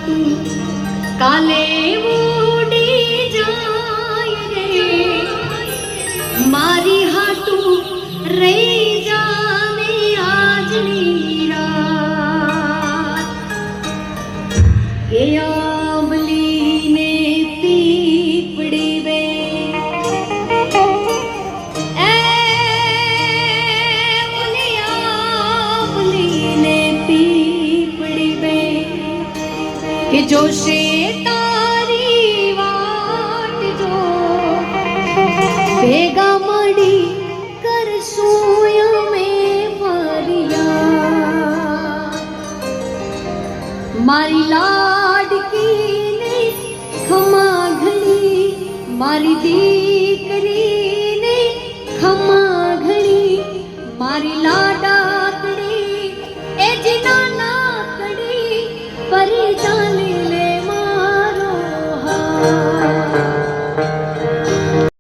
તું કાલે ઉડી જાય રે મારી હાટું રહી જાને આજની રાત એ આંબલી ને પીપળી બે કે જોશે તારી વાટ જો ભેગા મળી કરશું અમે ફરિયાદ મારી લાડકીને ખમા ઘણી મારી દીકરીને ખમા ઘણી મારી